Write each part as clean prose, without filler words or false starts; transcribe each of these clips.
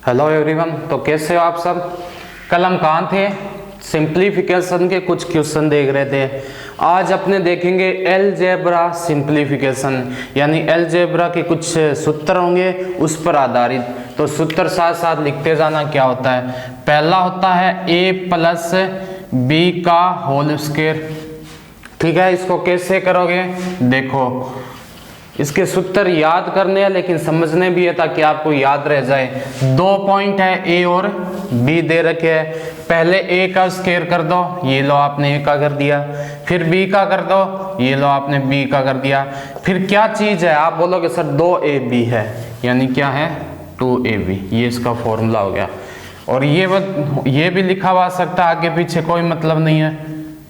Hello everyone, तो कैसे हो आप सब। कल हम कहाँ थे, सिंप्लीफिकेशन के कुछ क्वेश्चन देख रहे थे। आज अपने देखेंगे अलजेब्रा सिंप्लीफिकेशन, यानी अलजेब्रा के कुछ सूत्र होंगे उस पर आधारित। तो सूत्र साथ साथ लिखते जाना। क्या होता है, पहला होता है a प्लस बी का होल स्क्वायर। ठीक है, इसको कैसे करोगे, देखो इसके सूत्र याद करने हैं लेकिन समझने भी है ताकि आपको याद रह जाए। 2 पॉइंट है ए और बी दे रखे हैं। पहले ए का स्क्वायर कर दो, ये लो आपने ए का कर दिया। फिर बी का कर दो, ये लो आपने बी का कर दिया। फिर क्या चीज है, आप बोलोगे सर 2ab है, यानी क्या है 2ab। ये इसका फॉर्मूला हो गया। और ये भी लिखा हुआ आ सकता है, आगे पीछे कोई मतलब नहीं है,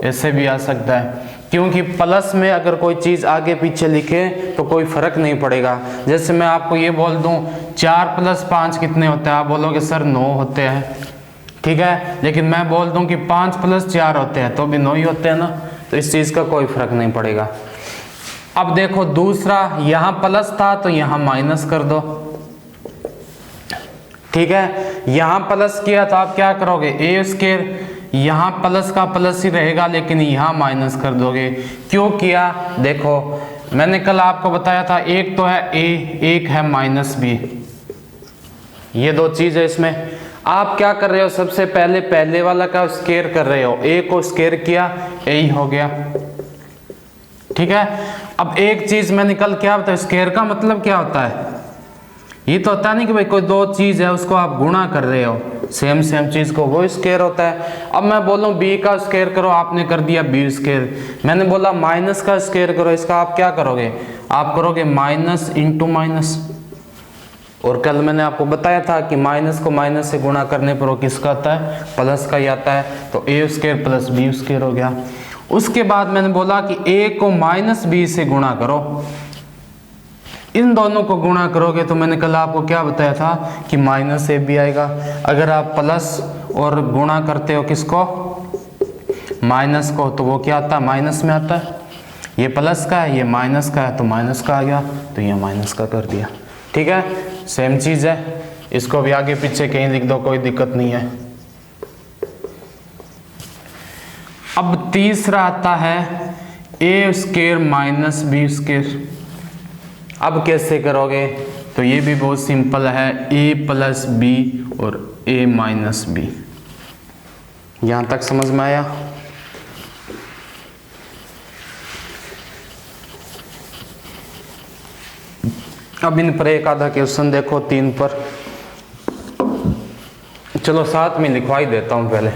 ऐसे भी आ सकता है। क्योंकि प्लस में अगर कोई चीज़ आगे पीछे लिखे तो कोई फर्क नहीं पड़ेगा। जैसे मैं आपको ये बोल दूं 4 + 5 कितने होते हैं, आप बोलोगे सर 9 होते हैं। ठीक है, लेकिन मैं बोल दूं कि 5 + 4 होते हैं तो भी 9 ही होते हैं ना, तो इस चीज़ का कोई फर्क नहीं पड़ेगा। अब देखो दूसरा, यहाँ प्लस था तो यहाँ माइनस कर दो। ठीक है, यहाँ प्लस किया तो आप क्या करोगे, ए स्क्वायर, यहाँ प्लस का प्लस ही रहेगा लेकिन यहाँ माइनस कर दोगे। क्यों किया, देखो मैंने कल आपको बताया था, एक तो है ए, एक है -b, ये दो चीज है इसमें। आप क्या कर रहे हो, सबसे पहले वाला का स्क्वायर कर रहे हो, ए को स्क्वायर किया, ए ही हो गया। ठीक है, अब एक चीज मैंने कल क्या बताया, स्क्वायर का मतलब क्या होता है, ये तो होता नहीं कि भाई कोई दो चीज है उसको आप गुणा कर रहे हो, सेम चीज को, वो स्क्वायर होता है। अब मैं बोलूं बी का स्क्वायर करो, आपने कर दिया बी स्क्वायर। मैंने बोला माइनस का स्क्वायर करो, इसका आप क्या करोगे, आप करोगे माइनस इंटू माइनस। और कल मैंने आपको बताया था कि माइनस को माइनस से गुणा करने पर वो किसका आता है, प्लस का ही आता है। तो ए स्क्वायर प्लस बी स्क्वायर हो गया। उसके बाद मैंने बोला कि ए को -b से गुणा करो, इन दोनों को गुणा करोगे तो मैंने कल आपको क्या बताया था कि -ab आएगा। अगर आप प्लस और गुणा करते हो किसको, माइनस को, तो वो क्या आता है, माइनस में आता है। ये प्लस का है, ये माइनस का है, तो माइनस का आ गया, तो ये माइनस का कर दिया। ठीक है, सेम चीज है, इसको भी आगे पीछे कहीं लिख दो, कोई दिक्कत नहीं है। अब तीसरा आता है a स्क्वायर -b स्क्वायर। अब कैसे करोगे, तो ये भी बहुत सिंपल है, a + b और a - b। यहां तक समझ में आया। अब इन पर एक आधा क्वेश्चन देखो, 3 पर, चलो साथ में लिखवा ही देता हूं पहले।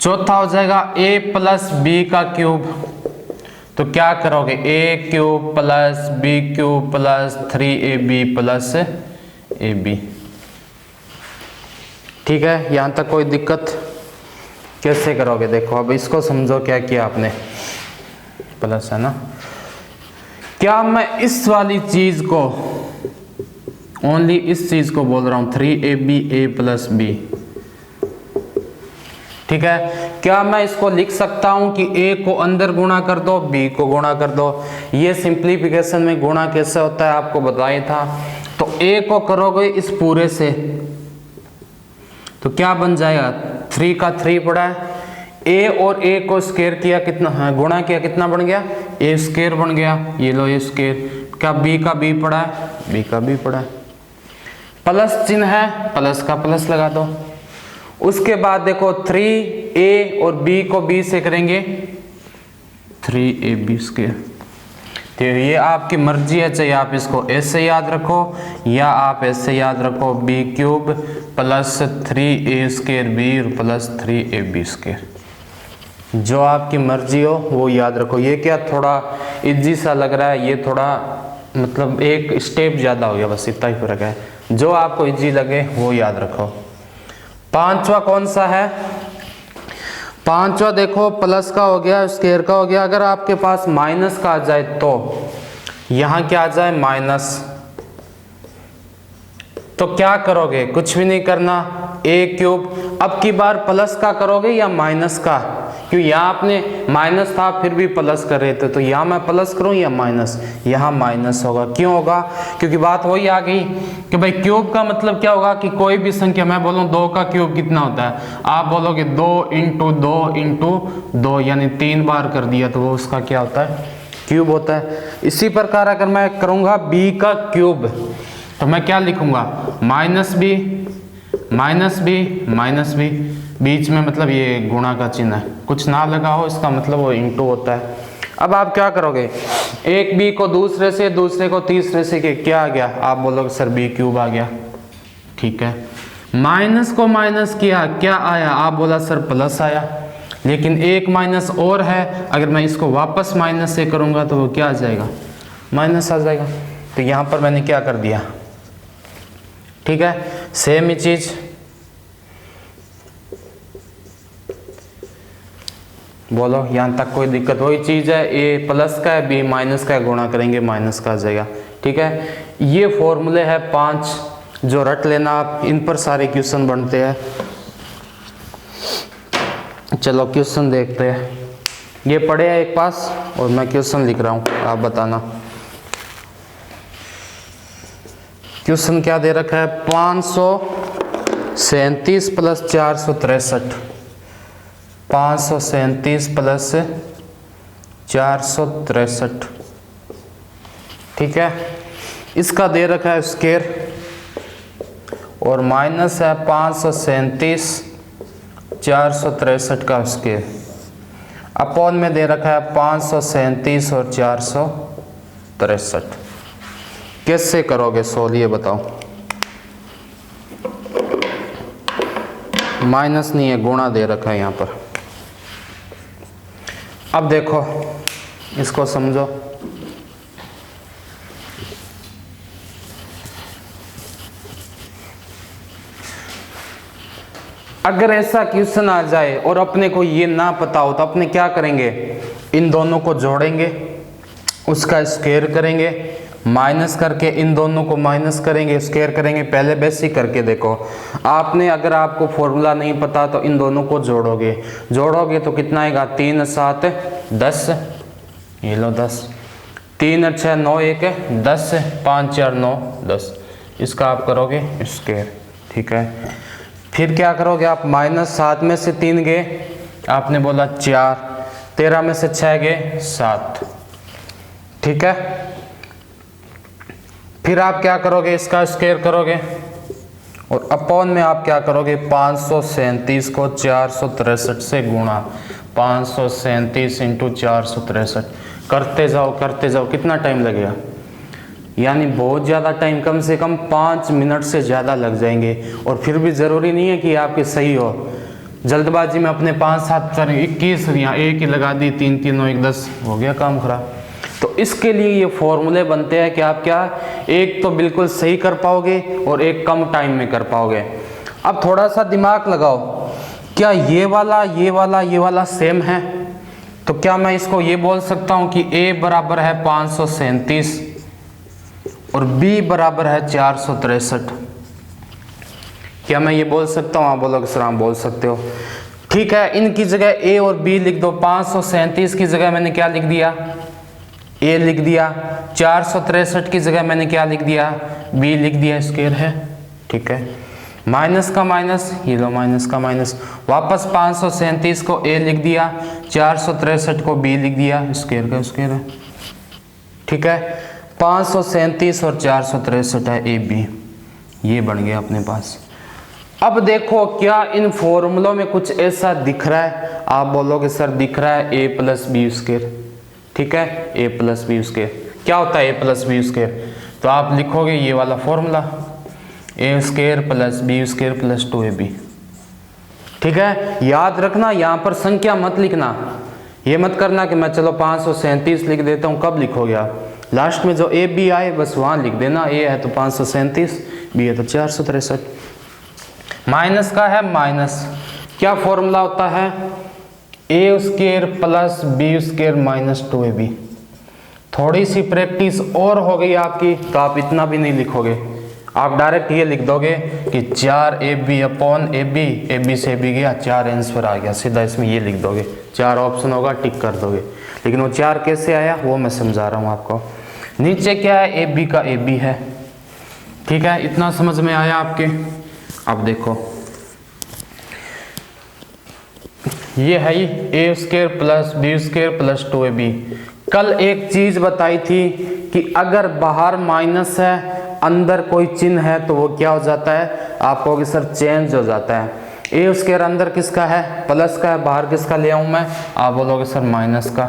चौथा हो जाएगा a + b का क्यूब। तो क्या करोगे, a³ + b³ + 3ab + ab। ठीक है, यहां तक कोई दिक्कत, कैसे करोगे, देखो अब इसको समझो, क्या किया आपने, प्लस है ना। क्या मैं इस वाली चीज को, ओनली इस चीज को बोल रहा हूं, 3ab a + b। ठीक है, क्या मैं इसको लिख सकता हूं कि a को अंदर गुणा कर दो, b को गुणा कर दो। ये सिंप्लीफिकेशन में गुणा कैसे होता है आपको बताया था। तो a को करोगे इस पूरे से, तो क्या बन जाएगा, 3 का 3 पड़ा है, a और a को स्क्वायर किया, कितना गुणा किया, कितना बन गया, a स्क्वायर बन गया। ये लो a स्क्वायर, क्या b का b पड़ा है, b का b पड़ा है। प्लस चिन्ह है, प्लस का प्लस लगा दो। उसके बाद देखो 3a और b को b से करेंगे 3ab स्क्वायर। तो ये आपकी मर्जी है, चाहे आप इसको ऐसे याद रखो या आप ऐसे याद रखो, b³ + 3a square b + 3ab square, जो आपकी मर्जी हो वो याद रखो। ये क्या थोड़ा इजी सा लग रहा है, ये थोड़ा मतलब एक स्टेप ज़्यादा हो गया, बस इतना ही फर्क है। जो आपको इजी लगे वो याद रखो। पांचवा कौन सा है, पांचवा देखो प्लस का हो गया, स्क्वायर का हो गया। अगर आपके पास माइनस का आ जाए तो यहां क्या आ जाए, माइनस, तो क्या करोगे, कुछ भी नहीं करना, a³ अब की बार प्लस का करोगे या माइनस का, क्योंकि यहाँ आपने माइनस था फिर भी प्लस कर रहे थे, तो यहाँ मैं प्लस करूँ या माइनस, यहाँ माइनस होगा। क्यों होगा? क्योंकि बात वही आ गई कि भाई क्यूब का मतलब क्या होगा कि कोई भी संख्या, मैं बोलूँ 2 का क्यूब कितना होता है, आप बोलोगे 2 इंटू 2 इंटू 2, यानी 3 बार कर दिया तो वो उसका क्या होता है? क्यूब होता है। इसी प्रकार अगर मैं करूँगा b का क्यूब तो मैं क्या लिखूँगा? Minus B minus B minus B, बीच में मतलब ये गुणा का चिन्ह है, कुछ ना लगा हो इसका मतलब वो इंटू होता है। अब आप क्या करोगे? एक बी को दूसरे से, दूसरे को तीसरे से, के क्या आ गया? आप बोलोगे सर बी क्यूब आ गया। ठीक है, माइनस को माइनस किया, क्या आया? आप बोला सर प्लस आया। लेकिन एक माइनस और है, अगर मैं इसको वापस माइनस से करूँगा तो वो क्या आ जाएगा? माइनस आ जाएगा। तो यहाँ पर मैंने क्या कर दिया? ठीक है, सेम ही चीज बोलो, यहाँ तक कोई दिक्कत? वही चीज है, ए प्लस का है, बी माइनस का है, गुणा करेंगे माइनस का आ जाएगा। ठीक है, ये फॉर्मूले है 5 जो रट लेना आप, इन पर सारे क्वेश्चन बनते हैं। चलो क्वेश्चन देखते हैं, ये पढ़े हैं एक पास और मैं क्वेश्चन लिख रहा हूँ, आप बताना। क्वेश्चन क्या दे रखा है? 537 प्लस 463, 537 प्लस 463। ठीक है, इसका दे रखा है स्क्वायर और माइनस है 537 463 का स्क्वायर, अपॉन में दे रखा है 537 और 463। कैसे करोगे सोल्व ये बताओ? माइनस नहीं है, गुणा दे रखा है यहाँ पर। अब देखो इसको समझो, अगर ऐसा क्वेश्चन आ जाए और अपने को ये ना पता हो तो अपने क्या करेंगे? इन दोनों को जोड़ेंगे, उसका स्क्वायर करेंगे, माइनस करके इन दोनों को माइनस करेंगे, स्क्वायर करेंगे। पहले बेसिक करके देखो आपने, अगर आपको फॉर्मूला नहीं पता तो इन दोनों को जोड़ोगे, जोड़ोगे तो कितना आएगा? 3 7 10, ये लो 10, 3 6 9 1 10, 5 4 9 10, इसका आप करोगे स्क्वायर। ठीक है, फिर क्या करोगे आप? -7 में से 3 गए, आपने बोला 4, 13 में से 6 गए 7। ठीक है, फिर आप क्या करोगे? इसका स्क्वायर करोगे और अपॉन में आप क्या करोगे? 537 को 463 से गुणा, 537 इंटू 463 करते जाओ। कितना टाइम लगेगा? यानी बहुत ज़्यादा टाइम, कम से कम 5 मिनट से ज़्यादा लग जाएंगे। और फिर भी ज़रूरी नहीं है कि आपके सही हो, जल्दबाजी में अपने 5 7 4 21 यहाँ एक ही लगा दी, 3 3 9 1 10, हो गया काम खराब। तो इसके लिए ये फॉर्मूले बनते हैं कि आप क्या, एक तो बिल्कुल सही कर पाओगे और एक कम टाइम में कर पाओगे। अब थोड़ा सा दिमाग लगाओ, क्या ये वाला सेम है? तो क्या मैं इसको ये बोल सकता हूँ कि a बराबर है 537 और b बराबर है 463? क्या मैं ये बोल सकता हूँ? आप बोलोगे सर आप बोल सकते हो। ठीक है, इनकी जगह a और b लिख दो। 537 की जगह मैंने क्या लिख दिया? a लिख दिया। 463 की जगह मैंने क्या लिख दिया? b लिख दिया, स्क्वायर है। ठीक है, माइनस का माइनस, ये लो माइनस का माइनस, वापस 537 को a लिख दिया, 463 को b लिख दिया, स्क्वायर का स्क्वायर है। ठीक है, 537 और 463 है ए बी, ये बन गया अपने पास। अब देखो क्या इन फॉर्मूलों में कुछ ऐसा दिख रहा है? आप बोलोगे सर दिख रहा है a प्लस बी स्क्वायर। ठीक है, a प्लस बी स्क्वायर क्या होता है? a प्लस बी स्क्वायर, तो आप लिखोगे ये वाला formula, a square plus B square plus 2ab। ठीक है, याद रखना यहाँ पर संख्या मत लिखना, ये मत करना कि मैं चलो 537 लिख देता हूँ। कब लिखोगे आप? लास्ट में जो ए बी आए बस वहाँ लिख देना, ए है तो 537, बी है तो 463। माइनस का है माइनस, क्या फॉर्मूला होता है? A square plus B square minus 2ab। थोड़ी सी प्रैक्टिस और हो गई आपकी तो आप इतना भी नहीं लिखोगे, आप डायरेक्ट ये लिख दोगे कि 4ab अपॉन ab से ab गया 4 आंसर आ गया, सीधा इसमें ये लिख दोगे, 4 ऑप्शन होगा टिक कर दोगे। लेकिन वो 4 कैसे आया वो मैं समझा रहा हूँ आपको। नीचे क्या है, ab का ab है, ठीक है, इतना समझ में आया आपके। अब देखो ये है ही a square plus b square plus 2ab। कल एक चीज बताई थी कि अगर बाहर माइनस है अंदर कोई चिन्ह है तो वो क्या हो जाता है, आप कहोगे सर चेंज हो जाता है। ए स्क्वायर अंदर किसका है, प्लस का है, बाहर किसका ले आऊं मैं, आप बोलोगे सर माइनस का।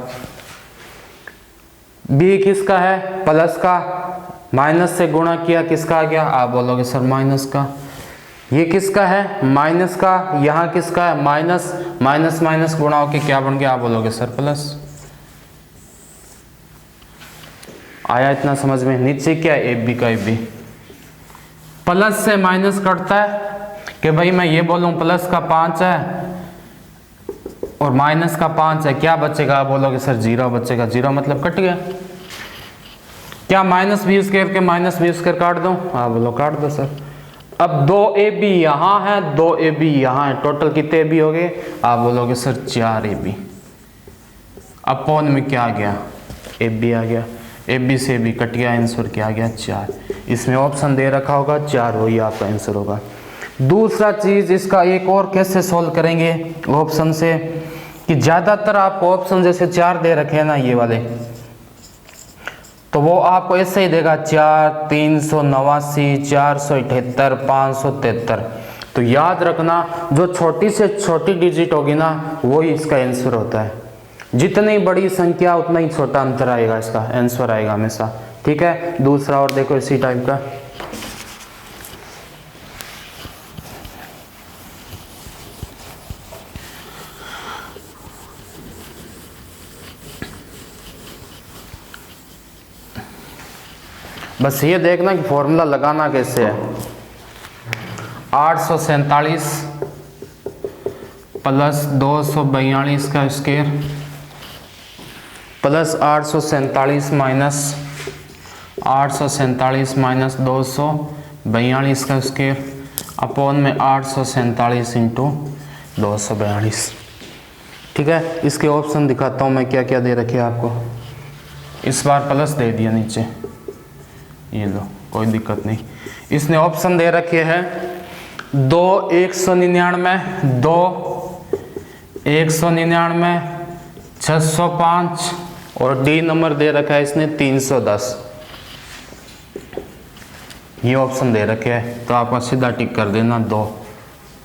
बी किसका है, प्लस का, माइनस से गुणा किया किसका आ गया, आप बोलोगे सर माइनस का। ये किसका है, माइनस का, यहाँ किसका है माइनस, माइनस माइनस गुणा होके क्या बन गया, आप बोलोगे सर प्लस। आया इतना समझ में। नीचे क्या है, ए बी का ए बी, प्लस से माइनस कटता है कि भाई मैं ये बोलूं प्लस का 5 है और माइनस का 5 है, क्या बचेगा, आप बोलोगे सर 0 बचेगा। 0 मतलब कट गया। क्या माइनस बी स्क्वायर के माइनस बी स्क्वायर काट दूं, हाँ बोलो काट दो सर। अब 2ab यहाँ है, 2ab यहाँ है, टोटल कितने ab हो गए, आप बोलोगे सर 4ab। अपॉन में क्या आ गया, ab आ गया, ab से b कट गया, आंसर क्या आ गया 4। इसमें ऑप्शन दे रखा होगा 4, वही आपका आंसर होगा। दूसरा चीज इसका एक और कैसे सॉल्व करेंगे ऑप्शन से, कि ज्यादातर आपको ऑप्शन जैसे 4 दे रखे हैं ना ये वाले, तो वो आपको ऐसे ही देगा 4, 389, 478, 573। तो याद रखना जो छोटी से छोटी डिजिट होगी ना वही इसका आंसर होता है। जितनी बड़ी संख्या उतना ही छोटा अंतर आएगा, इसका आंसर आएगा हमेशा, ठीक है। दूसरा और देखो इसी टाइप का, बस ये देखना कि फॉर्मूला लगाना कैसे है। 847 प्लस 242 का स्क्वायर प्लस 847 माइनस 847 माइनस 242 का स्क्वायर अपॉन में 847 इंटू 242, ठीक है। इसके ऑप्शन दिखाता हूँ मैं क्या क्या दे रखे आपको। इस बार प्लस दे दिया नीचे, ये लो कोई दिक्कत नहीं। इसने ऑप्शन दे रखे हैं 2 199, 2 199, 605 और डी नंबर दे रखा है इसने 310। ये ऑप्शन दे रखे हैं तो आपका सीधा टिक कर देना 2,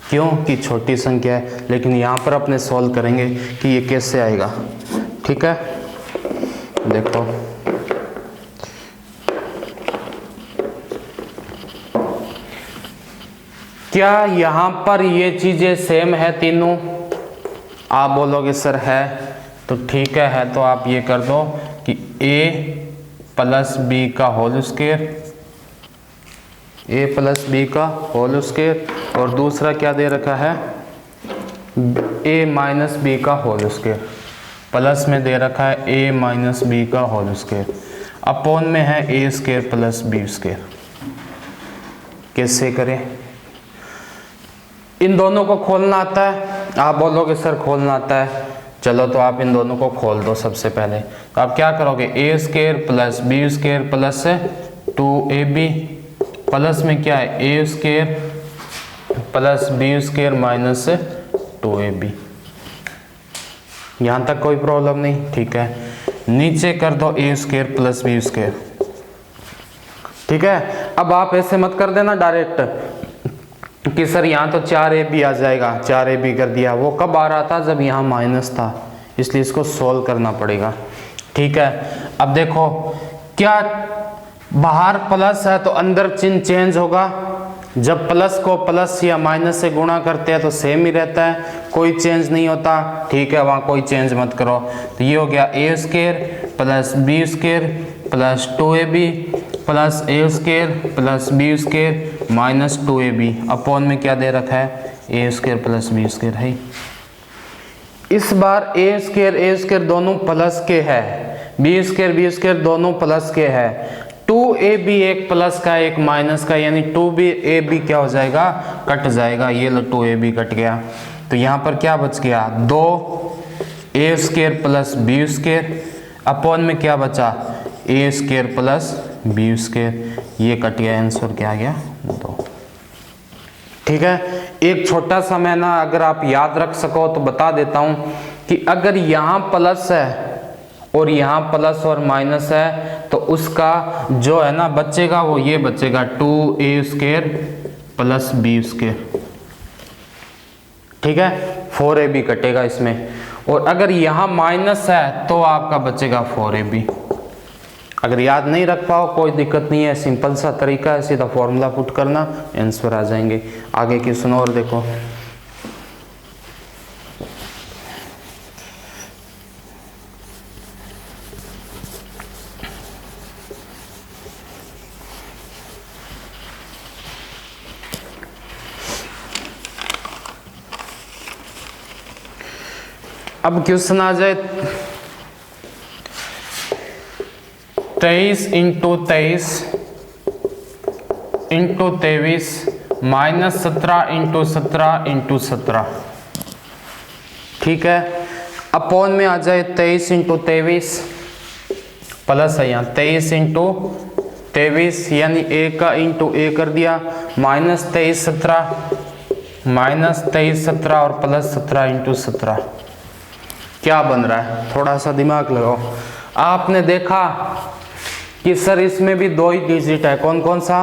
क्यों कि छोटी संख्या है। लेकिन यहाँ पर अपने सॉल्व करेंगे कि ये कैसे आएगा, ठीक है। देखो क्या यहाँ पर ये चीजें सेम है तीनों, आप बोलोगे सर है, तो ठीक है तो आप ये कर दो कि a प्लस बी का whole square, a plus B का होल स्क्वायर, और दूसरा क्या दे रखा है a माइनस बी का होल स्क्वायर, प्लस में दे रखा है a माइनस बी का होल स्क्वायर, अपॉन में है a square plus B square. कैसे करें, इन दोनों को खोलना आता है, आप बोलोगे सर खोलना आता है, चलो तो आप इन दोनों को खोल दो। सबसे पहले तो आप क्या करोगे, A square plus B square plus 2ab, plus में क्या है A square plus B square minus 2ab। यहाँ तक कोई प्रॉब्लम नहीं, ठीक है। नीचे कर दो ए स्क्वायर प्लस बी स्क्वायर, ठीक है। अब आप ऐसे मत कर देना डायरेक्ट कि सर यहाँ तो 4ab आ जाएगा, 4ab कर दिया। वो कब आ रहा था, जब यहाँ माइनस था, इसलिए इसको सोल्व करना पड़ेगा, ठीक है। अब देखो क्या बाहर प्लस है तो अंदर चिन्ह चेंज होगा, जब प्लस को प्लस या माइनस से गुणा करते हैं तो सेम ही रहता है, कोई चेंज नहीं होता, ठीक है। वहाँ कोई चेंज मत करो। तो ये हो गया A square plus B square plus 2ab plus A square plus B square minus 2ab, upon में क्या दे रखा है A square plus B square है। इस बार ए स्क्वायर दोनों प्लस के है, बी स्क्वायर दोनों प्लस के है, 2ab एक प्लस का एक माइनस का, यानी 2ab क्या हो जाएगा, कट जाएगा। ये लो 2ab कट गया, तो यहाँ पर क्या बच गया, 2a² प्लस b² अपॉन में क्या बचा, a² प्लस b²। ये कट गया, आंसर क्या आ गया, 2। ठीक है, एक छोटा सा मैं ना अगर आप याद रख सको तो बता देता हूं कि अगर यहाँ प्लस है और यहाँ प्लस और माइनस है तो उसका जो है ना बचेगा वो ये बचेगा 2a² प्लस b²। ठीक है, 4ab कटेगा इसमें। और अगर यहाँ माइनस है तो आपका बचेगा 4ab। अगर याद नहीं रख पाओ कोई दिक्कत नहीं है, सिंपल सा तरीका है, सीधा फॉर्मूला पुट करना, आंसर आ जाएंगे। आगे की सुनो और देखो। अब क्वेश्चन आ जाए 23 into 23 into 23 minus 17 into 17 into 17। ठीक है, अपॉन में आ जाए 23 इंटू 23 प्लस है यहाँ 23 इंटू 23 यानी a का इंटू a कर दिया, माइनस 23 17 और प्लस 17 इंटू 17। क्या बन रहा है, थोड़ा सा दिमाग लगाओ। आपने देखा कि सर इसमें भी 2 ही डिजिट है, कौन कौन सा,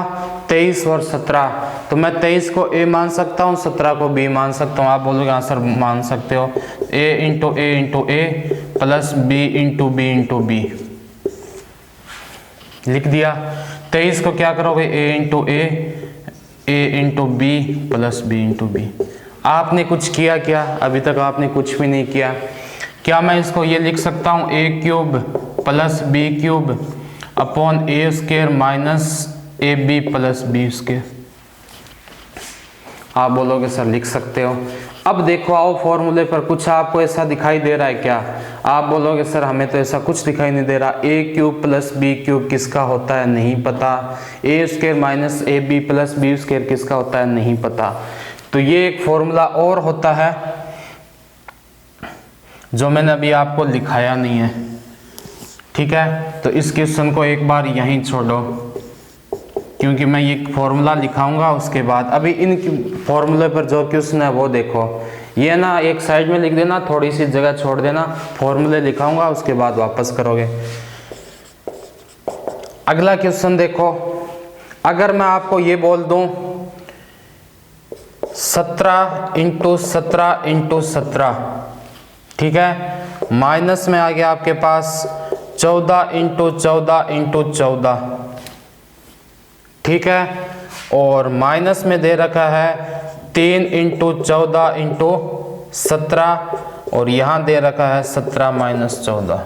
23 और 17। तो मैं 23 को a मान सकता हूँ, 17 को b मान सकता हूँ। आप बोलोगे हाँ सर मान सकते हो, a into a plus b into b लिख दिया। 23 को क्या करोगे, a into b plus b into b। आपने कुछ किया क्या, अभी तक आपने कुछ भी नहीं किया। क्या मैं इसको ये लिख सकता हूँ a³ plus b³ upon a² minus ab plus b²। आप बोलोगे सर लिख सकते हो। अब देखो आओ फॉर्मूले पर, कुछ आपको ऐसा दिखाई दे रहा है क्या। आप बोलोगे सर हमें तो ऐसा कुछ दिखाई नहीं दे रहा। a³ प्लस b³ किसका होता है, नहीं पता। a² minus ab plus b² किसका होता है, नहीं पता। तो ये एक फॉर्मूला और होता है जो मैंने अभी आपको लिखाया नहीं है। ठीक है, तो इस क्वेश्चन को एक बार यहीं छोड़ो, क्योंकि मैं ये फॉर्मूला लिखाऊंगा उसके बाद। अभी इन फॉर्मूले पर जो क्वेश्चन है वो देखो, ये ना एक साइड में लिख देना, थोड़ी सी जगह छोड़ देना, फॉर्मूले लिखाऊंगा उसके बाद वापस करोगे। अगला क्वेश्चन देखो, अगर मैं आपको ये बोल दूं 17 इंटू 17 इंटू 17, ठीक है, माइनस में आ गया आपके पास 14 इंटू 14 इंटू 14। ठीक है, और माइनस में दे रखा है 3 इंटू 14 इंटू 17 और यहाँ दे रखा है 17 माइनस 14।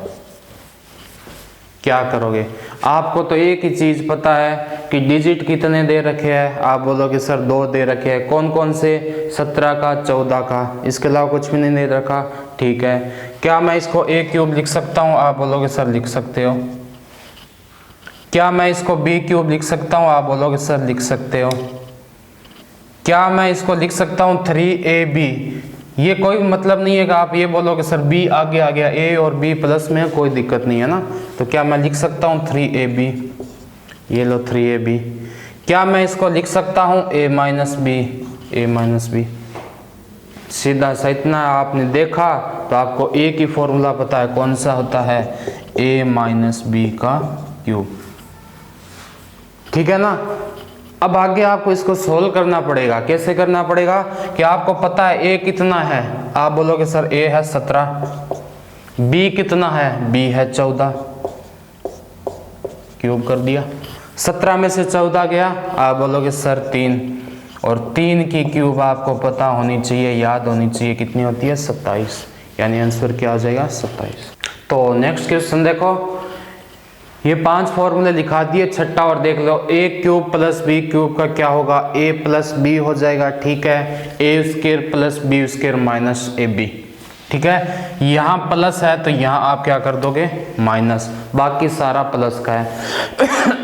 क्या करोगे। आपको तो एक ही चीज पता है कि डिजिट कितने दे रखे हैं। आप बोलोगे सर 2 दे रखे हैं, कौन कौन से, 17 का 14 का, इसके अलावा कुछ भी नहीं दे रखा। ठीक है, क्या मैं इसको a³ लिख सकता हूँ। आप बोलोगे सर लिख सकते हो। क्या मैं इसको b³ लिख सकता हूँ। आप बोलोगे सर लिख सकते हो। क्या मैं इसको लिख सकता हूँ 3ab। ये कोई मतलब नहीं है कि आप ये बोलोगे सर b आगे आ गया, a और b प्लस में, कोई दिक्कत नहीं है ना। तो क्या मैं लिख सकता हूँ 3ab, ये लो 3ab। क्या मैं इसको लिख सकता हूँ a माइनस b। सीधा सा इतना आपने देखा तो आपको एक ही फॉर्मूला पता है, कौन सा होता है, a माइनस b का क्यूब। ठीक है ना। अब आगे आपको इसको सोल्व करना पड़ेगा। कैसे करना पड़ेगा कि आपको पता है a कितना है। आप बोलोगे सर a है 17, b कितना है, b है 14, क्यूब कर दिया। 17 में से 14 गया, आप बोलोगे सर 3, और 3 की क्यूब आपको पता होनी चाहिए, याद होनी चाहिए, कितनी होती है, 27। यानी आंसर क्या आ जाएगा, 27। तो नेक्स्ट क्वेश्चन देखो, ये 5 फॉर्मूले लिखा दिए, छठा और देख लो। a³ प्लस b³ का क्या होगा, a प्लस b हो जाएगा। ठीक है, a² plus b² minus ab। ठीक है, यहाँ प्लस है तो यहाँ आप क्या कर दोगे, माइनस, बाकी सारा प्लस का है।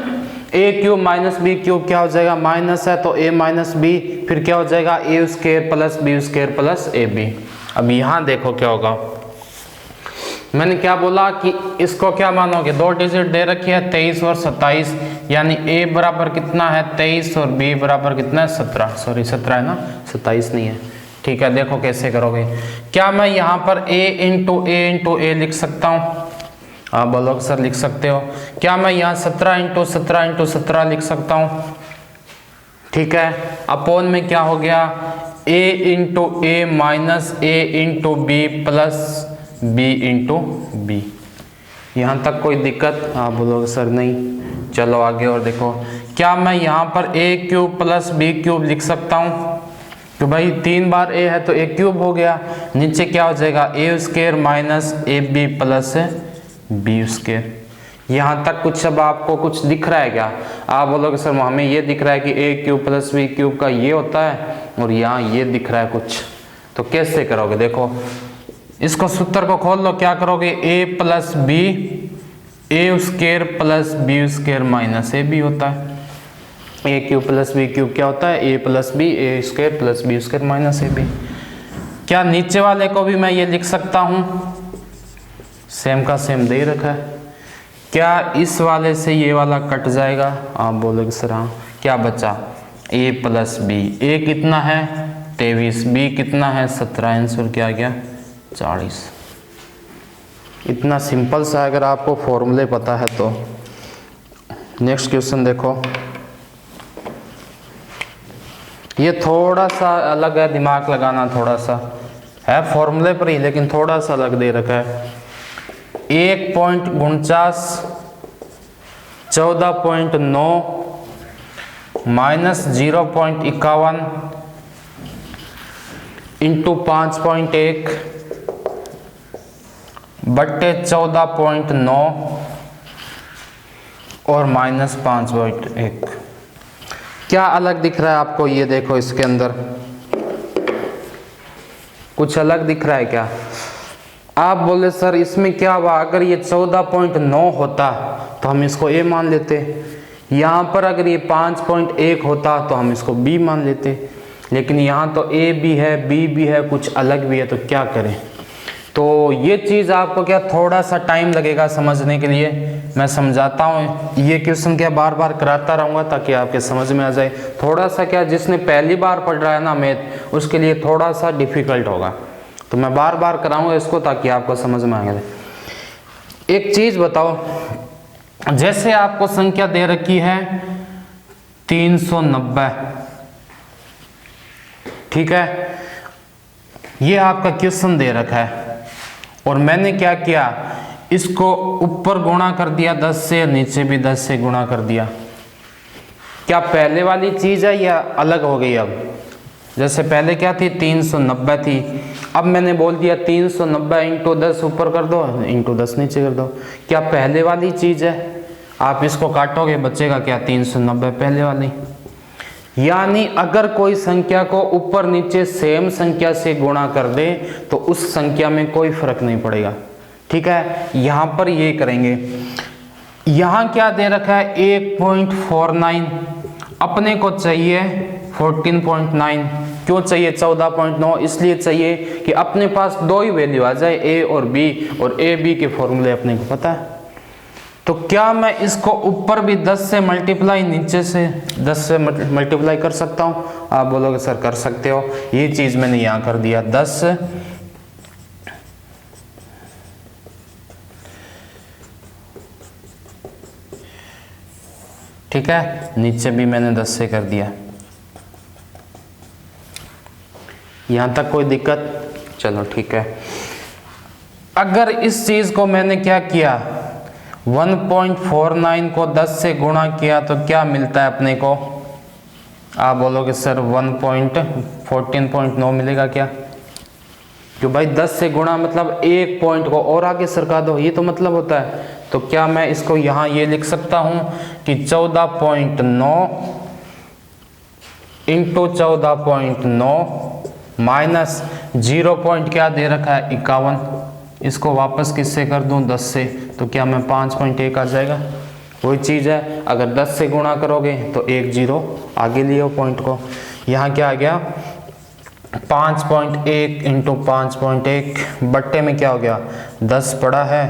A cube minus B cube क्या हो जाएगा, माइनस है तो ए माइनस बी, फिर क्या हो जाएगा A square plus B square plus A B. अब यहाँ देखो क्या होगा, मैंने क्या बोला कि इसको क्या मानोगे, दो डिजिट दे रखी है 23 और 27, यानी a बराबर कितना है 23 और b बराबर कितना है 17, सॉरी 17 है ना, 27 नहीं है। ठीक है, देखो कैसे करोगे। क्या मैं यहाँ पर a इंटू ए लिख सकता हूँ, आप बोलोगे सर लिख सकते हो। क्या मैं यहाँ 17 इंटू 17 लिख सकता हूँ, ठीक है। अपोन में क्या हो गया, a into A minus A into B plus B into B. यहाँ तक कोई दिक्कत, आप बोलोगे सर नहीं। चलो आगे और देखो, क्या मैं यहाँ पर ए क्यूब प्लस बी क्यूब लिख सकता हूँ, तो भाई 3 बार ए है तो ए क्यूब हो गया, नीचे क्या हो जाएगा A square minus A B plus B square. यहाँ तक कुछ अब आपको कुछ दिख रहा है क्या, आप बोलोगे सर हमें ये दिख रहा है कि ए क्यूब प्लस बी क्यूब का ये होता है और यहाँ ये दिख रहा है कुछ, तो कैसे करोगे। देखो इसको सूत्र को खोल लो, क्या करोगे a plus B A square plus B square minus A B होता है। A cube plus B cube क्या होता है, A plus B A square plus B square minus A B. क्या नीचे वाले को भी मैं ये लिख सकता हूँ, सेम का सेम दे रखा है। क्या इस वाले से ये वाला कट जाएगा, आप बोलोगे सर हाँ। क्या बचा a प्लस बी, ए कितना है 23, बी कितना है 17, आंसर क्या आ गया 40। इतना सिंपल सा, अगर आपको फॉर्मूले पता है तो। नेक्स्ट क्वेश्चन देखो, ये थोड़ा सा अलग है, दिमाग लगाना थोड़ा सा है, फॉर्मूले पर ही लेकिन थोड़ा सा अलग दे रखा है। 1.49 14.9 माइनस 0.51 इंटू 5.1 बट्टे 14.9 और माइनस 5.1। क्या अलग दिख रहा है आपको, ये देखो इसके अंदर कुछ अलग दिख रहा है क्या। आप बोले सर इसमें क्या हुआ, अगर ये 14.9 होता तो हम इसको a मान लेते, यहाँ पर अगर ये 5.1 होता तो हम इसको b मान लेते, लेकिन यहाँ तो a भी है b भी है, कुछ अलग भी है, तो क्या करें। तो ये चीज़ आपको क्या थोड़ा सा टाइम लगेगा समझने के लिए, मैं समझाता हूँ। ये क्वेश्चन क्या बार बार कराता रहूँगा ताकि आपके समझ में आ जाए। थोड़ा सा क्या जिसने पहली बार पढ़ रहा है ना मैथ, उसके लिए थोड़ा सा डिफ़िकल्ट होगा, तो मैं बार बार कराऊंगा इसको ताकि आपको समझ में आ जाए। एक चीज़ बताओ, जैसे आपको संख्या दे रखी है 390, ठीक है, ये आपका क्वेश्चन दे रखा है और मैंने क्या किया, इसको ऊपर गुणा कर दिया 10 से, नीचे भी 10 से गुणा कर दिया। क्या पहले वाली चीज़ है या अलग हो गई। अब जैसे पहले क्या थी 390 थी, अब मैंने बोल दिया 390 इंटू 10 ऊपर कर दो इंटू 10 नीचे कर दो। क्या पहले वाली चीज़ है, आप इसको काटोगे बचेगा क्या 390 पहले वाली। यानी अगर कोई संख्या को ऊपर नीचे सेम संख्या से गुणा कर दे तो उस संख्या में कोई फर्क नहीं पड़ेगा, ठीक है। यहाँ पर ये करेंगे, यहाँ क्या दे रखा है 1.49, अपने को चाहिए 14.9। क्यों चाहिए 14.9, इसलिए चाहिए कि अपने पास दो ही वैल्यू आ जाए a और b, और a b के फॉर्मूले अपने को पता है। तो क्या मैं इसको ऊपर भी 10 से मल्टीप्लाई, नीचे से 10 से मल्टीप्लाई कर सकता हूँ, आप बोलोगे सर कर सकते हो। ये चीज़ मैंने यहाँ कर दिया 10, ठीक है, नीचे भी मैंने 10 से कर दिया। यहाँ तक कोई दिक्कत, चलो ठीक है। अगर इस चीज़ को मैंने क्या किया 1.49 को 10 से गुणा किया तो क्या मिलता है अपने को, आप बोलोगे सर 14.9 मिलेगा क्या। क्यों भाई 10 से गुणा मतलब एक पॉइंट को और आगे सरका दो, ये तो मतलब होता है। तो क्या मैं इसको यहाँ ये लिख सकता हूँ कि 14.9 इंटू 14.9 माइनस 0 पॉइंट क्या दे रखा है 51, इसको वापस किससे कर दूं 10 से, तो क्या मैं 5.1 आ जाएगा। वही चीज़ है, अगर 10 से गुणा करोगे तो 1 0 आगे लियो पॉइंट को। यहाँ क्या आ गया 5.1 इंटू 5.1 बट्टे में क्या हो गया 10 पड़ा है,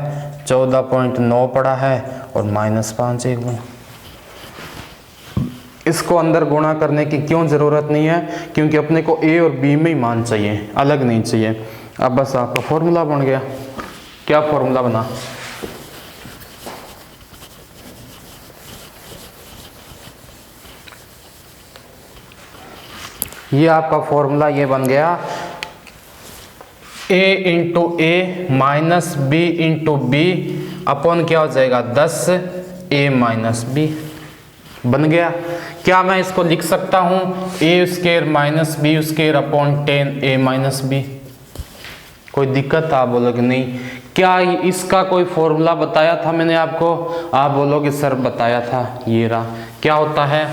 14.9 पड़ा है और -5 एक गुना। इसको अंदर गुणा करने की क्यों ज़रूरत नहीं है, क्योंकि अपने को ए और बी में ही मान चाहिए, अलग नहीं चाहिए। अब बस आपका फॉर्मूला बन गया। क्या फॉर्मूला बना, ये आपका फॉर्मूला ये बन गया a into A minus B into B upon क्या हो जाएगा 10 a माइनस बी बन गया। क्या मैं इसको लिख सकता हूँ A square minus B square upon 10 a minus B? कोई दिक्कत आप बोलोगे नहीं। क्या इसका कोई फॉर्मूला बताया था मैंने आपको? आप बोलोगे सर बताया था, ये रहा। क्या होता है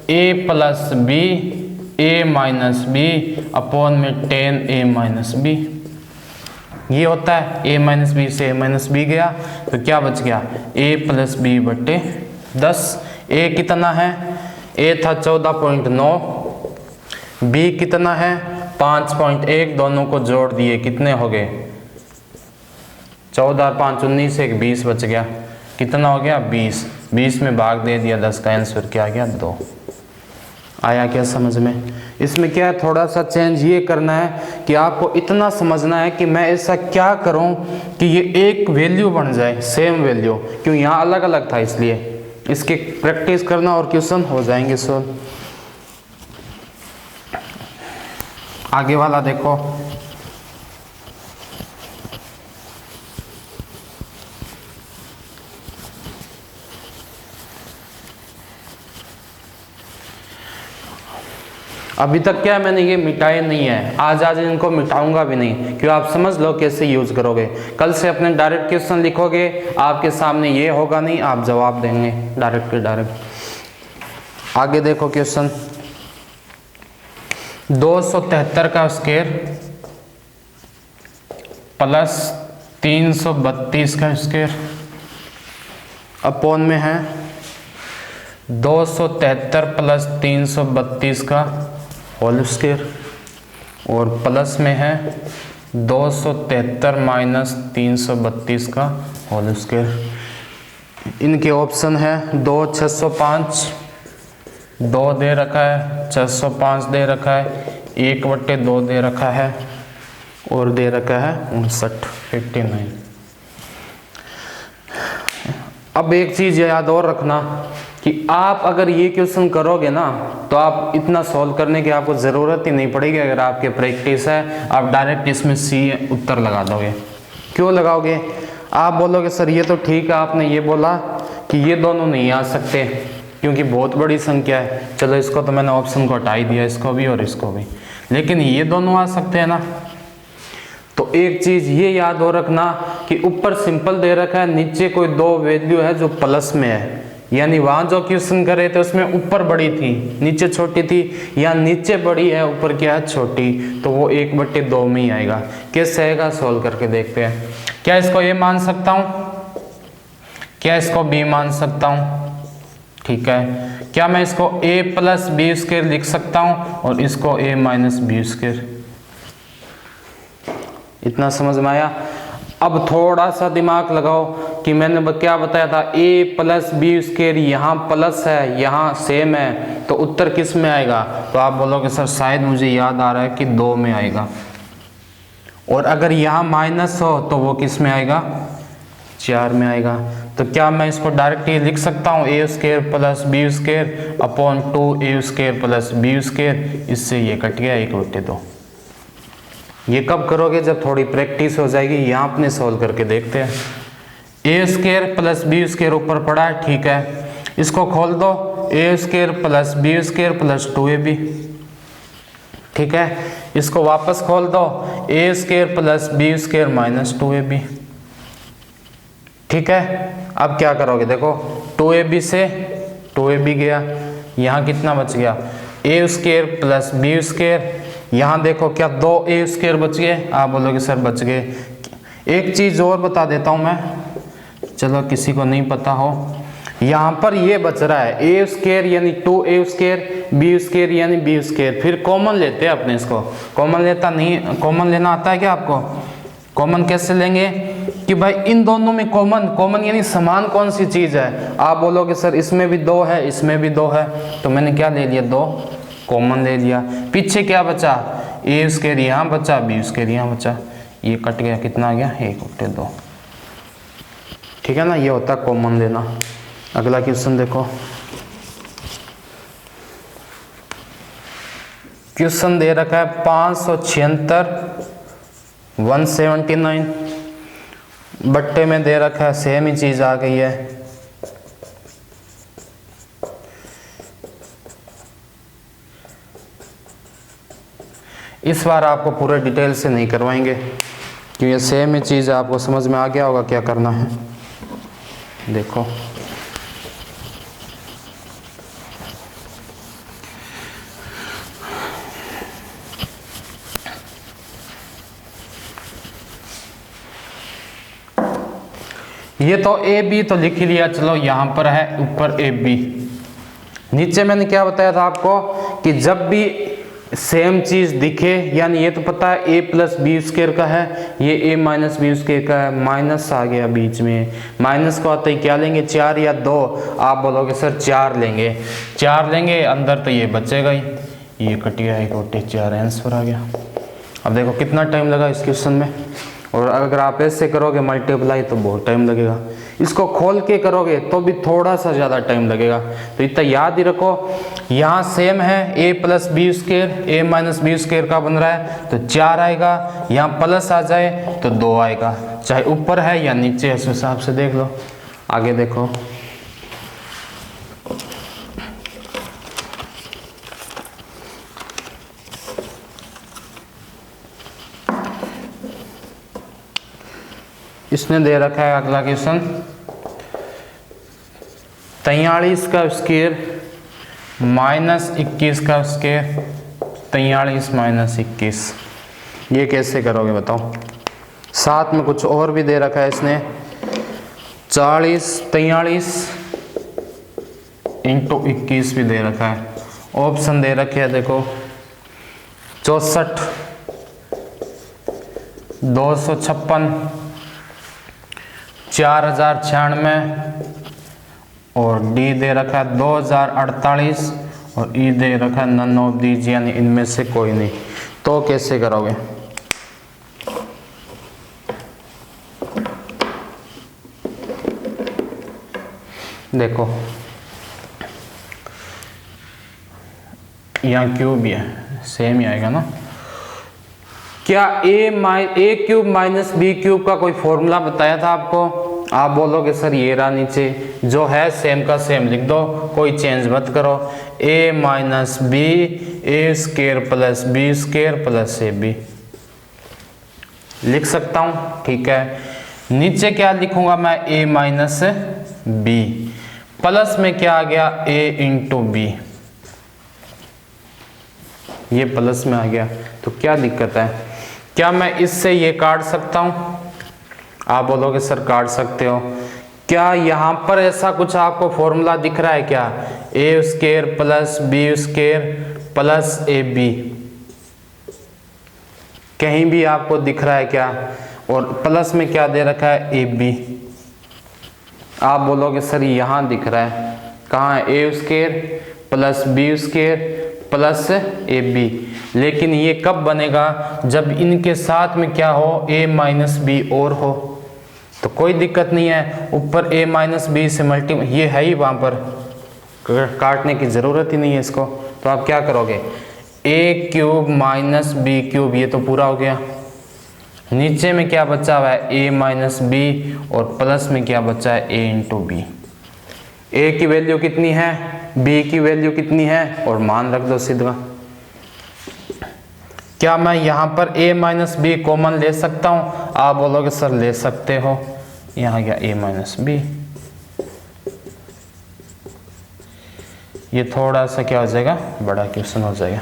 a plus B a minus B upon में 10 a माइनस बी, ये होता है। a माइनस बी से a माइनस बी गया तो क्या बच गया a प्लस बी बटे 10। a कितना है, a था 14.9, b कितना है 5.1, दोनों को जोड़ दिए कितने हो गए 14 और 5 19, एक 20 बच गया। कितना हो गया 20, 20 में भाग दे दिया 10 का आंसर क्या आ गया 2। आया क्या समझ में? इसमें क्या है थोड़ा सा चेंज ये करना है कि आपको इतना समझना है कि मैं ऐसा क्या करूं कि ये एक वैल्यू बन जाए, सेम वैल्यू, क्यों यहाँ अलग अलग था इसलिए। इसकी प्रैक्टिस करना और क्वेश्चन हो जाएंगे सॉल्व। आगे वाला देखो, अभी तक क्या मैंने ये मिटाए नहीं है, आज इनको मिटाऊंगा भी नहीं, क्यों आप समझ लो कैसे यूज करोगे। कल से अपने डायरेक्ट क्वेश्चन लिखोगे, आपके सामने ये होगा नहीं, आप जवाब देंगे डायरेक्ट के डायरेक्ट। आगे देखो क्वेश्चन 273 का स्क्वायर प्लस 332 का स्क्वायर अपॉन में है 273 प्लस 332 का होल स्क्वायर और प्लस में है 273 माइनस 332 का होल स्क्वायर। इनके ऑप्शन है 2 605, 2 दे रखा है, 605 दे रखा है, 1/2 दे रखा है और दे रखा है 59। अब एक चीज़ याद और रखना कि आप अगर ये क्वेश्चन करोगे ना तो आप इतना सॉल्व करने की आपको ज़रूरत ही नहीं पड़ेगी। अगर आपके प्रैक्टिस है आप डायरेक्ट इसमें सी उत्तर लगा दोगे। क्यों लगाओगे? आप बोलोगे सर ये तो ठीक है, आपने ये बोला कि ये दोनों नहीं आ सकते क्योंकि बहुत बड़ी संख्या है, चलो इसको तो मैंने ऑप्शन को हटा ही दिया, इसको भी और इसको भी, लेकिन ये दोनों आ सकते हैं ना। तो एक चीज़ ये याद हो रखना कि ऊपर सिंपल दे रखा है, नीचे कोई 2 वैल्यू है जो प्लस में है, यानी वहाँ जो क्वेश्चन करे थे उसमें ऊपर बड़ी थी नीचे छोटी थी, या नीचे बड़ी है ऊपर क्या है छोटी, तो वो 1/2 में ही आएगा। कैसे आएगा सोल्व करके देखते हैं। क्या इसको ए मान सकता हूँ, क्या इसको बी मान सकता हूँ? ठीक है। क्या मैं इसको a प्लस बी स्क्वायर लिख सकता हूँ और इसको a माइनस बी स्क्वायर? इतना समझ में आया? अब थोड़ा सा दिमाग लगाओ कि मैंने क्या बताया था, a प्लस बी स्क्वायर, यहाँ प्लस है यहाँ सेम है, तो उत्तर किस में आएगा? तो आप बोलोगे सर शायद मुझे याद आ रहा है कि 2 में आएगा, और अगर यहाँ माइनस हो तो वो किस में आएगा? 4 में आएगा। तो क्या मैं इसको डायरेक्ट ये लिख सकता हूँ a square plus B square upon 2a square plus B square? इससे ये कट गया 1/2। ये कब करोगे? जब थोड़ी प्रैक्टिस हो जाएगी। यहाँ अपने सॉल्व करके देखते हैं। a square plus B square ऊपर पड़ा है, ठीक है, इसको खोल दो, a square plus B square plus 2ab, ठीक है, इसको वापस खोल दो, a square plus B square minus 2ab, ठीक है। अब क्या करोगे? देखो 2ab से 2ab गया, यहाँ कितना बच गया? a square plus B square, यहाँ देखो क्या 2a स्क्वायर बच गए? आप बोलोगे सर बच गए। एक चीज़ और बता देता हूँ मैं, चलो किसी को नहीं पता हो, यहाँ पर ये बच रहा है ए स्क्वायर यानी 2a स्क्वायर, बी स्क्वायर यानी बी स्क्वायर। फिर कॉमन लेते हैं अपने, इसको कॉमन लेता नहीं, कॉमन लेना आता है क्या आपको? कॉमन कैसे लेंगे कि भाई इन दोनों में कॉमन यानी समान कौन सी चीज़ है? आप बोलोगे सर इसमें भी 2 है, इसमें भी 2 है, तो मैंने क्या ले लिया? 2 कॉमन ले लिया। पीछे क्या बचा? ए स्क्वायर यहाँ बचा, बी स्क्वायर यहाँ बचा, ये कट गया, कितना आ गया? 1/2। ठीक है ना, ये होता है कॉमन लेना। अगला क्वेश्चन देखो, क्वेश्चन दे रखा है 576 179, बट्टे में दे रखा है, सेम ही चीज आ गई है। इस बार आपको पूरे डिटेल से नहीं करवाएंगे क्योंकि सेम ही चीज आपको समझ में आ गया होगा क्या करना है। देखो ये तो ए बी तो लिख ही लिया, चलो यहाँ पर है ऊपर ए बी। नीचे मैंने क्या बताया था आपको कि जब भी सेम चीज दिखे, यानी ये तो पता है ए प्लस बी स्क्वायर का है, ये ए माइनस बी स्क्वायर का है, माइनस आ गया बीच में, माइनस को आते ही क्या लेंगे? 4 या 2? आप बोलोगे सर 4 लेंगे, 4 लेंगे, अंदर तो ये बचेगा ही, ये कट गया, 1/4 आंसर आ गया। अब देखो कितना टाइम लगा इस क्वेश्चन में, और अगर आप ऐसे करोगे मल्टीप्लाई तो बहुत टाइम लगेगा, इसको खोल के करोगे तो भी थोड़ा सा ज़्यादा टाइम लगेगा। तो इतना याद ही रखो, यहाँ सेम है A plus B square, A minus B square का बन रहा है तो 4 आएगा, यहाँ प्लस आ जाए तो 2 आएगा, चाहे ऊपर है या नीचे है, इस हिसाब से देख लो। आगे देखो, इसने दे रखा है अगला क्वेश्चन 43 का स्क्वायर माइनस 21 का स्क्वायर, 43 माइनस 21, ये कैसे करोगे बताओ? साथ में कुछ और भी दे रखा है इसने, 43 इंटू 21 भी दे रखा है। ऑप्शन दे रखे है देखो, 64 256 4096 और डी दे रखा है 2048 और ई दे रखा है नन ऑफ दीज, यानी इनमें से कोई नहीं। तो कैसे करोगे? देखो यहाँ क्यूब भी है, सेम ही आएगा ना। क्या ए क्यूब माइनस बी क्यूब का कोई फॉर्मूला बताया था आपको? आप बोलोगे सर ये रहा नीचे, जो है सेम का सेम लिख दो, कोई चेंज मत करो। A minus B A square plus B square plus A B लिख सकता हूँ, ठीक है। नीचे क्या लिखूंगा मैं? ए माइनस बी, प्लस में क्या आ गया? ए इंटू बी, ये प्लस में आ गया, तो क्या दिक्कत है? क्या मैं इससे ये काट सकता हूं? आप बोलोगे सर काट सकते हो। क्या यहां पर ऐसा कुछ आपको फॉर्मूला दिख रहा है क्या? A square plus B square plus A B, कहीं भी आपको दिख रहा है क्या? और प्लस में क्या दे रखा है? A B. आप बोलोगे सर यहां दिख रहा है, कहाँ है? A square plus B square plus A B, लेकिन ये कब बनेगा? जब इनके साथ में क्या हो? ए माइनस बी और हो, तो कोई दिक्कत नहीं है। ऊपर ए माइनस बी से मल्टीप्लाई, ये है ही वहाँ पर, काटने की ज़रूरत ही नहीं है इसको। तो आप क्या करोगे? ए क्यूब माइनस बी क्यूब, ये तो पूरा हो गया। नीचे में क्या बचा हुआ है? ए माइनस बी और प्लस में क्या बचा है? ए इंटू बी। ए की वैल्यू कितनी है? बी की वैल्यू कितनी है? और मान रख दो सीधा। क्या मैं यहाँ पर a माइनस बी कॉमन ले सकता हूँ? आप बोलोगे सर ले सकते हो, यहाँ गया a माइनस बी। ये थोड़ा सा क्या हो जाएगा? बड़ा क्वेश्चन हो जाएगा,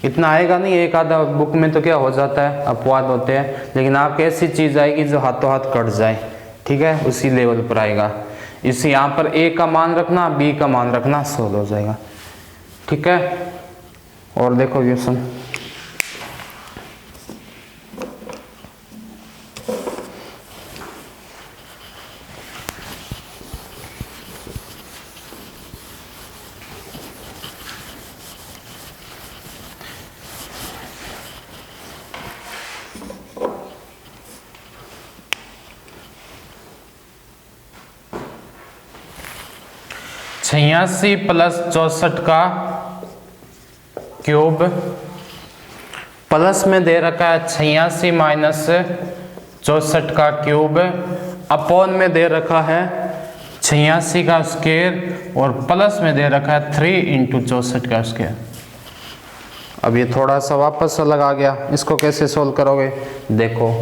इतना आएगा नहीं। एक आधा बुक में तो क्या हो जाता है, अपवाद होते हैं, लेकिन आपके ऐसी चीज़ आएगी जो हाथों हाथ कट जाए, ठीक है, उसी लेवल पर आएगा। इस यहाँ पर a का मान रखना, b का मान रखना, सोल्व हो जाएगा। ठीक है, और देखो क्वेश्चन। छियासी प्लस 64 का क्यूब, प्लस में दे रखा है 86 माइनस 64 का क्यूब, अपॉन में दे रखा है 86 का स्क्वायर, और प्लस में दे रखा है 3 इंटू 64 का स्क्वायर। अब ये थोड़ा सा वापस से लगा गया, इसको कैसे सोल्व करोगे? देखो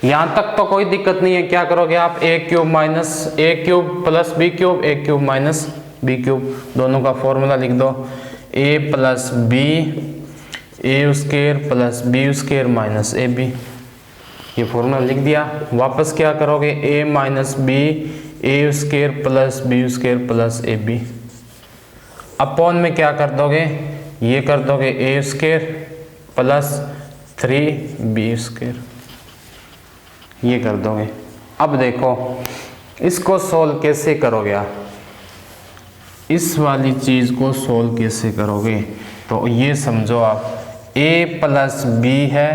यहाँ तक तो कोई दिक्कत नहीं है। क्या करोगे आप? a cube minus a cube plus b cube, a cube minus b cube, दोनों का फॉर्मूला लिख दो। a plus b a square plus b square minus ab, ये फॉर्मूला लिख दिया। वापस क्या करोगे? a minus b a square plus b square plus ab, upon में क्या कर दोगे? ये कर दोगे a square plus 3b square, ये कर दोगे। अब देखो इसको सोल्व कैसे करोगे आप? इस वाली चीज को सोल्व कैसे करोगे? तो ये समझो आप a प्लस b है,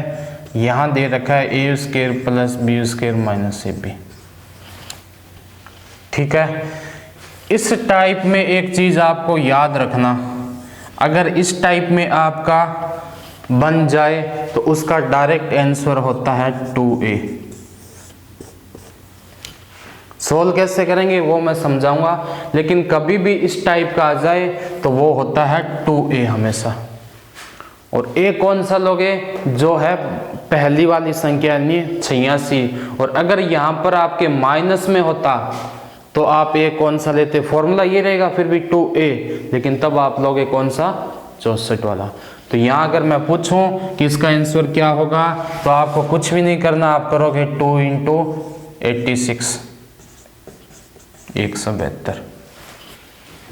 यहाँ दे रखा है a square plus b square minus ab। ठीक है, इस टाइप में एक चीज आपको याद रखना, अगर इस टाइप में आपका बन जाए तो उसका डायरेक्ट आंसर होता है 2a। सोल्व कैसे करेंगे वो मैं समझाऊंगा, लेकिन कभी भी इस टाइप का आ जाए तो वो होता है 2a हमेशा। और a कौन सा लोगे? जो है पहली वाली संख्या यानी 86, और अगर यहाँ पर आपके माइनस में होता तो आप a कौन सा लेते? फॉर्मूला ये रहेगा फिर भी 2a, लेकिन तब आप लोगे कौन सा? 64 वाला। तो यहाँ अगर मैं पूछूं कि इसका आंसर क्या होगा तो आपको कुछ भी नहीं करना, आप करोगे 2 इंटू 86, 172।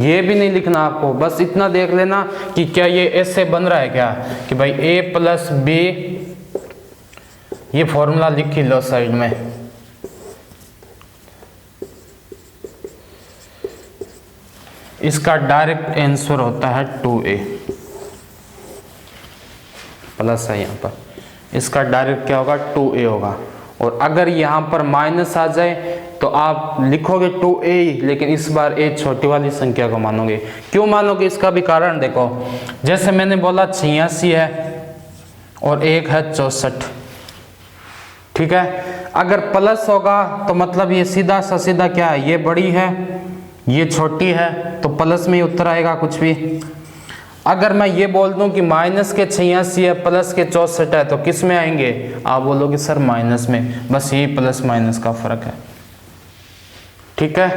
ये भी नहीं लिखना आपको, बस इतना देख लेना कि क्या ये ऐसे बन रहा है क्या, कि भाई a प्लस b, ये फॉर्मूला लिख लो साइड में। इसका डायरेक्ट आंसर होता है 2a, प्लस है यहाँ पर, इसका डायरेक्ट क्या होगा? 2a होगा। और अगर यहाँ पर माइनस आ जाए तो आप लिखोगे 2a, लेकिन इस बार a छोटी वाली संख्या को मानोगे। क्यों मानोगे? इसका भी कारण देखो, जैसे मैंने बोला 86 है और एक है 64। ठीक है, अगर प्लस होगा तो मतलब ये सीधा सा सीधा क्या है? ये बड़ी है, ये छोटी है, तो प्लस में ही उत्तर आएगा कुछ भी। अगर मैं ये बोल दूं कि माइनस के 86 है प्लस के 64 है तो किस में आएंगे? आप बोलोगे सर माइनस में, बस यही प्लस माइनस का फर्क है। ठीक है,